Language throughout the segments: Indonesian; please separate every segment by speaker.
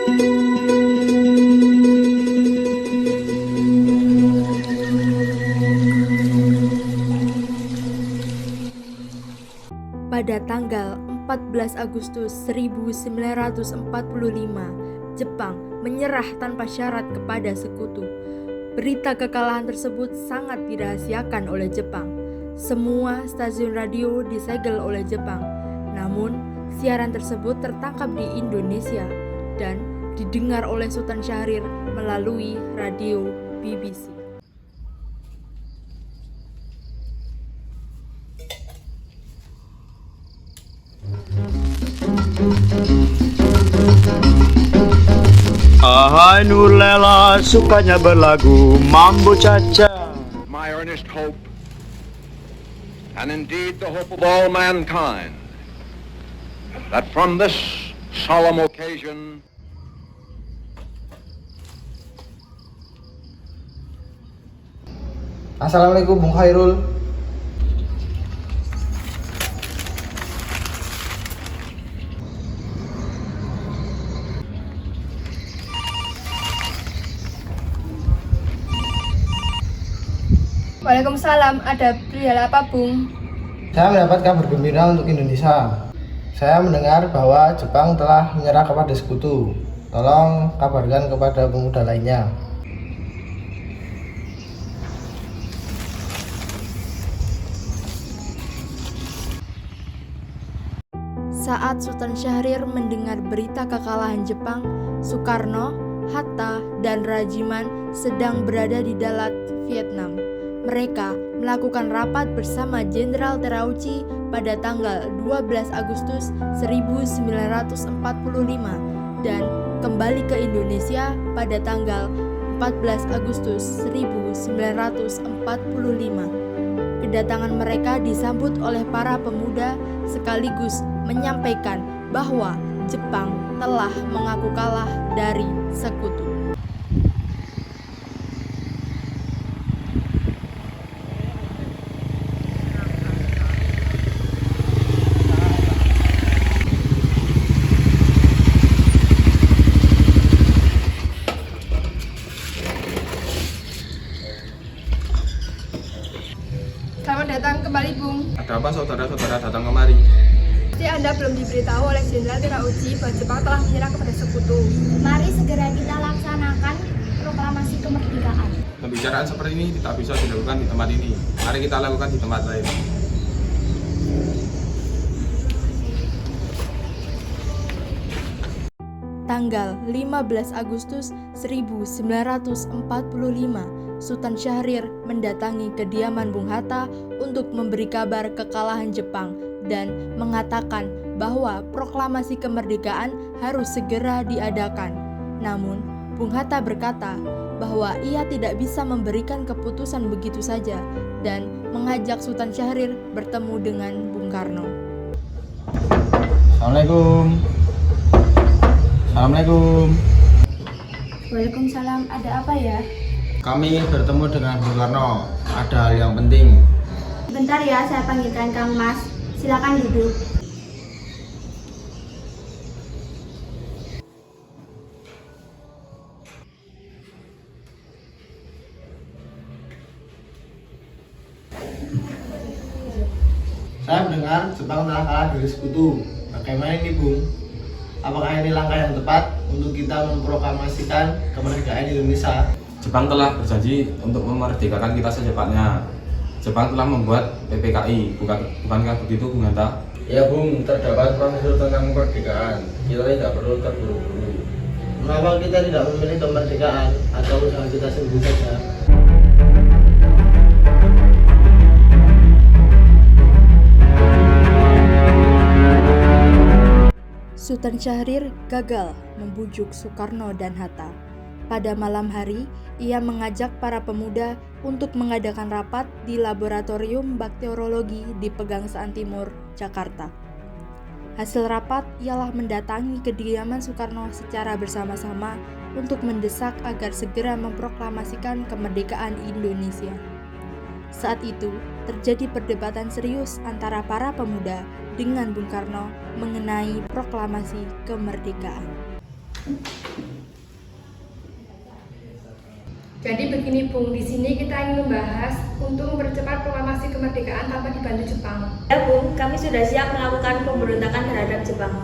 Speaker 1: Pada tanggal 14 Agustus 1945, Jepang menyerah tanpa syarat kepada sekutu. Berita kekalahan tersebut sangat dirahasiakan oleh Jepang. Semua stasiun radio disegel oleh Jepang. Namun, siaran tersebut tertangkap di Indonesia dan didengar oleh Sultan Syahrir melalui radio BBC.
Speaker 2: Ahai Nurlela sukanya berlagu Mambo Caca.
Speaker 3: My earnest hope, and indeed the hope of all mankind, that from this solemn occasion
Speaker 4: Assalamualaikum Bung Khairul.
Speaker 1: Waalaikumsalam, ada perihal apa, Bung?
Speaker 4: Saya mendapat kabar gembira untuk Indonesia. Saya mendengar bahwa Jepang telah menyerah kepada sekutu. Tolong kabarkan kepada pemuda lainnya.
Speaker 1: Saat Sultan Syahrir mendengar berita kekalahan Jepang, Soekarno, Hatta, dan Rajiman sedang berada di Dalat, Vietnam. Mereka melakukan rapat bersama Jenderal Terauchi pada tanggal 12 Agustus 1945 dan kembali ke Indonesia pada tanggal 14 Agustus 1945. Kedatangan mereka disambut oleh para pemuda sekaligus menyampaikan bahwa Jepang telah mengaku kalah dari sekutu.
Speaker 5: Selamat datang kembali, Bung.
Speaker 6: Ada apa saudara-saudara datang kemari?
Speaker 5: Pasti Anda belum diberitahu oleh Jenderal Terauchi bahwa Jepang telah menyerah kepada sekutu.
Speaker 7: Mari segera kita laksanakan proklamasi kemerdekaan.
Speaker 6: Pembicaraan seperti ini tidak bisa dilakukan di tempat ini. Mari kita lakukan di tempat lain.
Speaker 1: Tanggal 15 Agustus 1945, Sultan Syahrir mendatangi kediaman Bung Hatta untuk memberi kabar kekalahan Jepang dan mengatakan bahwa proklamasi kemerdekaan harus segera diadakan. Namun, Bung Hatta berkata bahwa ia tidak bisa memberikan keputusan begitu saja dan mengajak Sultan Syahrir bertemu dengan Bung Karno.
Speaker 4: Assalamualaikum. Assalamualaikum.
Speaker 7: Waalaikumsalam, ada apa ya?
Speaker 4: Kami bertemu dengan Bung Karno. Ada hal yang penting.
Speaker 7: Bentar ya, saya panggilkan Kang Mas. Silakan duduk.
Speaker 4: Saya mendengar Jepang telah kalah dari sekutu. Bagaimana ini, Bung? Apakah ini langkah yang tepat untuk kita memproklamasikan kemerdekaan Indonesia?
Speaker 6: Jepang telah berjanji untuk memerdekakan kita secepatnya. Jepang telah membuat PPKI, bukankah begitu, Bung Hatta?
Speaker 4: Ya, Bung, terdapat prosedur tentang kemerdekaan. Kita tidak perlu terburu-buru. Mengapa kita tidak memilih kemerdekaan atau usaha kita sendiri saja?
Speaker 1: Sultan Syahrir gagal membujuk Soekarno dan Hatta. Pada malam hari, ia mengajak para pemuda untuk mengadakan rapat di Laboratorium Bakteriologi di Pegangsaan Timur, Jakarta. Hasil rapat ialah mendatangi kediaman Soekarno secara bersama-sama untuk mendesak agar segera memproklamasikan kemerdekaan Indonesia. Saat itu, terjadi perdebatan serius antara para pemuda dengan Bung Karno mengenai proklamasi kemerdekaan.
Speaker 5: Jadi begini Bung, di sini kita ingin membahas untuk mempercepat proklamasi kemerdekaan tanpa dibantu Jepang.
Speaker 8: Ya Bung, kami sudah siap melakukan pemberontakan terhadap Jepang.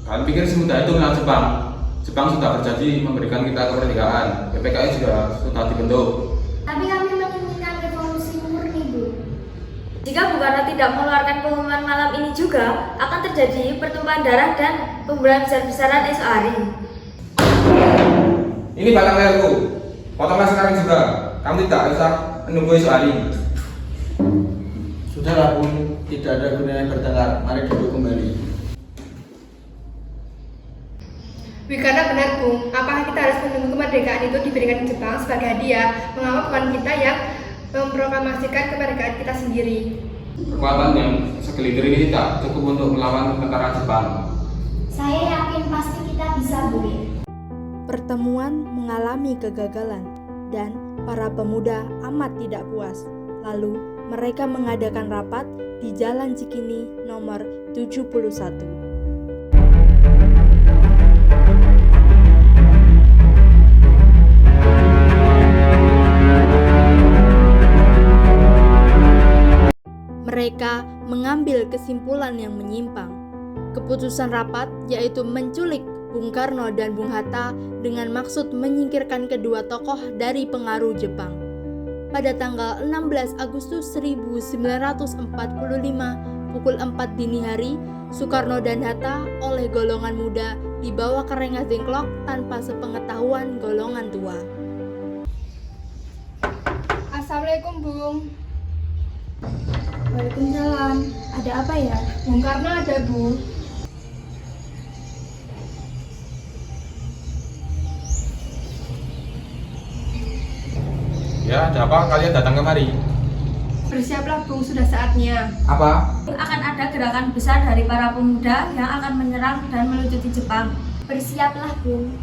Speaker 6: Kalian pikir semudah itu melawan Jepang? Jepang sudah berjanji memberikan kita kemerdekaan. PPKI juga sudah dibentuk.
Speaker 7: Tapi kami menginginkan revolusi murni, Bu.
Speaker 8: Jika Bung Karno tidak mengeluarkan pengumuman malam ini juga, akan terjadi pertumpahan darah dan pembunuhan besar-besaran esok hari.
Speaker 6: Ini batang leherku. Potonglah sekarang juga. Kamu tidak usah menunggu esok hari.
Speaker 4: Sudahlah Bung, tidak ada gunanya bertengkar. Mari duduk kembali.
Speaker 5: Karena benar Bung, apakah kita harus menunggu kemerdekaan itu diberikan Jepang sebagai hadiah? Mengapa bukan kita yang memproklamasikan kemerdekaan kita sendiri?
Speaker 6: Kekuatan yang segelintir ini tidak cukup untuk melawan tentara Jepang.
Speaker 7: Saya yakin pasti kita bisa, Bu.
Speaker 1: Pertemuan mengalami kegagalan dan para pemuda amat tidak puas. Lalu mereka mengadakan rapat di Jalan Cikini nomor 71. Mereka mengambil kesimpulan yang menyimpang. Keputusan rapat yaitu menculik Bung Karno dan Bung Hatta dengan maksud menyingkirkan kedua tokoh dari pengaruh Jepang. Pada tanggal 16 Agustus 1945 pukul 4 dini hari, Soekarno dan Hatta oleh golongan muda dibawa ke Rengas Dengklok tanpa sepengetahuan golongan tua.
Speaker 5: Assalamualaikum Bung.
Speaker 7: Waalaikumsalam. Ada apa ya?
Speaker 5: Bung Karno ada Bung.
Speaker 6: Ya, ada apa kalian datang kemari?
Speaker 5: Bersiaplah Bung, sudah saatnya.
Speaker 6: Apa?
Speaker 8: Akan ada gerakan besar dari para pemuda yang akan menyerang dan melucuti Jepang.
Speaker 7: Bersiaplah, Bung.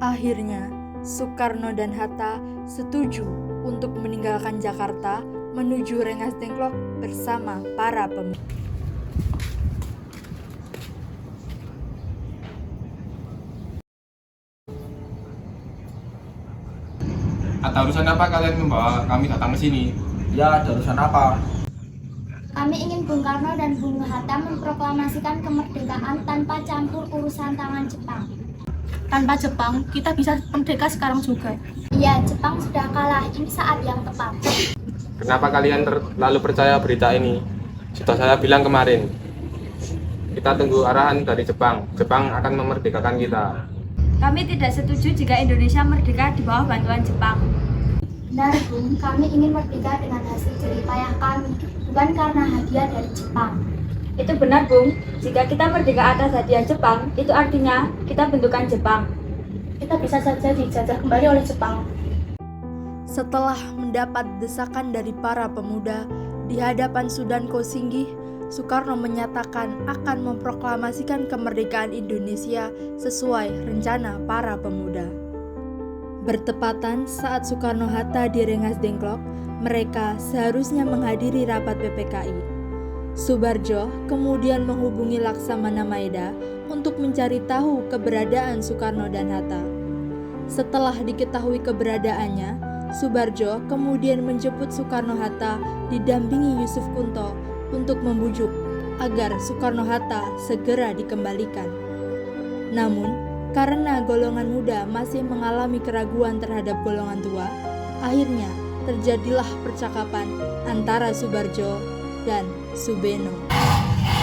Speaker 1: Akhirnya, Soekarno dan Hatta setuju untuk meninggalkan Jakarta menuju Rengas Dengklok bersama para pemuda.
Speaker 6: Ada urusan apa kalian membawa kami datang ke sini?
Speaker 4: Ya, ada urusan apa?
Speaker 7: Kami ingin Bung Karno dan Bung Hatta memproklamasikan kemerdekaan tanpa campur urusan tangan Jepang.
Speaker 8: Tanpa Jepang, kita bisa merdeka sekarang juga.
Speaker 7: Iya, Jepang sudah kalah. Ini saat yang tepat.
Speaker 6: Kenapa kalian terlalu percaya berita ini? Sudah saya bilang kemarin, kita tunggu arahan dari Jepang. Jepang akan memerdekakan kita.
Speaker 8: Kami tidak setuju jika Indonesia merdeka di bawah bantuan Jepang.
Speaker 7: Benar, Bung. Kami ingin merdeka dengan hasil jerih payah kami, bukan karena hadiah dari Jepang.
Speaker 8: Itu benar, Bung. Jika kita merdeka atas hadiah Jepang, itu artinya kita bentukan Jepang. Kita bisa saja dijajah kembali oleh Jepang.
Speaker 1: Setelah mendapat desakan dari para pemuda di hadapan Sudan Kosinggih, Soekarno menyatakan akan memproklamasikan kemerdekaan Indonesia sesuai rencana para pemuda. Bertepatan saat Soekarno-Hatta di Rengas Dengklok, mereka seharusnya menghadiri rapat PPKI. Subarjo kemudian menghubungi Laksamana Maeda untuk mencari tahu keberadaan Soekarno dan Hatta. Setelah diketahui keberadaannya, Subarjo kemudian menjemput Soekarno-Hatta didampingi Yusuf Kunto untuk membujuk agar Soekarno-Hatta segera dikembalikan. Namun, karena golongan muda masih mengalami keraguan terhadap golongan tua, akhirnya terjadilah percakapan antara Subarjo dan Subeno.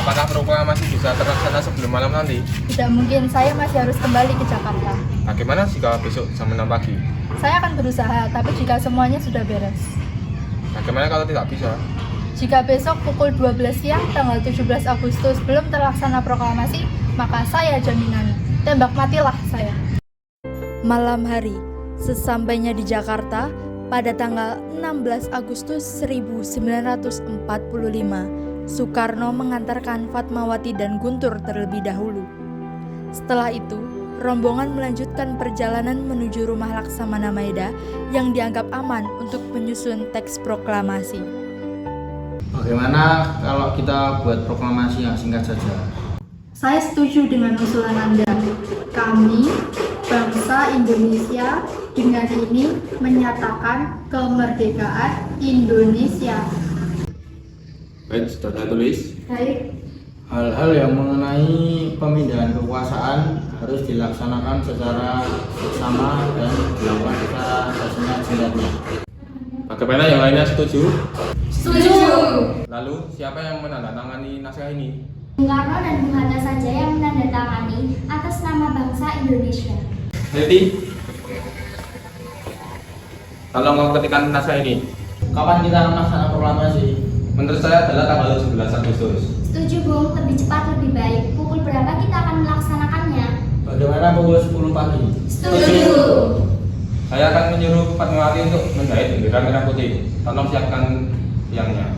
Speaker 6: Apakah proklamasi bisa terlaksana sebelum malam nanti?
Speaker 5: Tidak mungkin, saya masih harus kembali ke Jakarta.
Speaker 6: Bagaimana jika besok jam 6 pagi?
Speaker 5: Saya akan berusaha, tapi jika semuanya sudah beres.
Speaker 6: Bagaimana kalau tidak bisa?
Speaker 5: Jika besok pukul 12 siang tanggal 17 Agustus belum terlaksana proklamasi, maka saya jaminan tembak matilah saya.
Speaker 1: Malam hari, sesampainya di Jakarta pada tanggal 16 Agustus 1945, Soekarno mengantarkan Fatmawati dan Guntur terlebih dahulu. Setelah itu, rombongan melanjutkan perjalanan menuju rumah Laksamana Maeda yang dianggap aman untuk menyusun teks proklamasi.
Speaker 4: Bagaimana kalau kita buat proklamasi yang singkat saja?
Speaker 1: Saya setuju dengan usulan Anda. Kami, bangsa Indonesia, dengan ini menyatakan kemerdekaan Indonesia.
Speaker 6: Baik, sudah saya tulis.
Speaker 1: Baik,
Speaker 4: Hal-hal yang mengenai pemindahan kekuasaan harus dilaksanakan secara bersama dan dilakukan secara sesingkat-singkatnya.
Speaker 6: Bagaimana yang lainnya setuju?
Speaker 5: Setuju.
Speaker 6: Lalu, siapa yang menandatangani naskah ini?
Speaker 7: Bung Karno dan Bung Hatta saja yang menandatangani atas nama bangsa Indonesia.
Speaker 6: Heti, tolong kau ketikkan naskah ini.
Speaker 4: Kapan kita melaksanakan proklamasi?
Speaker 6: Menurut saya adalah tanggal 17 Agustus.
Speaker 7: Setuju Bung, lebih cepat lebih baik. Pukul berapa kita akan melaksanakannya?
Speaker 4: Bagaimana pukul 10 pagi?
Speaker 7: Setuju.
Speaker 6: Saya akan menyuruh Fatmawati untuk menjahit bendera merah putih. Tolong siapkan tiangnya.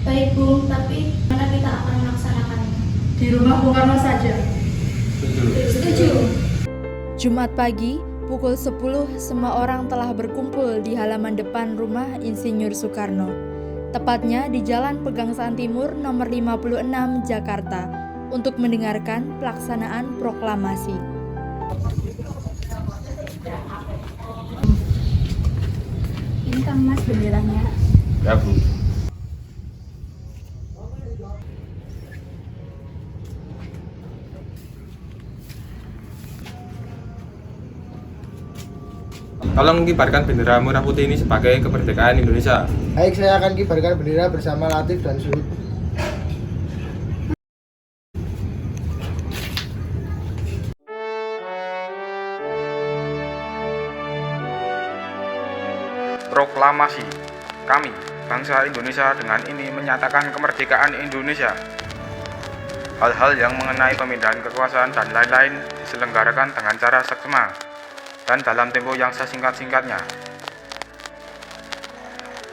Speaker 7: Baik Bung, tapi mana kita akan melaksanakannya?
Speaker 1: di rumah Bung Karno saja.
Speaker 7: Setuju.
Speaker 1: Jumat pagi, pukul 10, semua orang telah berkumpul di halaman depan rumah Insinyur Soekarno. Tepatnya di Jalan Pegangsaan Timur nomor 56 Jakarta untuk mendengarkan pelaksanaan proklamasi.
Speaker 7: Ini Kang Mas benderanya.
Speaker 6: Ya, Bu. Tolong kibarkan bendera merah putih ini sebagai kemerdekaan Indonesia.
Speaker 4: Baik, saya akan kibarkan bendera bersama Latif dan Suhud.
Speaker 6: Proklamasi. Kami, bangsa Indonesia, dengan ini menyatakan kemerdekaan Indonesia. Hal-hal yang mengenai pemindahan kekuasaan dan lain-lain diselenggarakan dengan cara seksama dan dalam tempo yang sesingkat-singkatnya.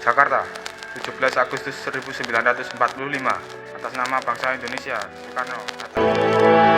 Speaker 6: Jakarta, 17 Agustus 1945, atas nama bangsa Indonesia, Soekarno, Hatta.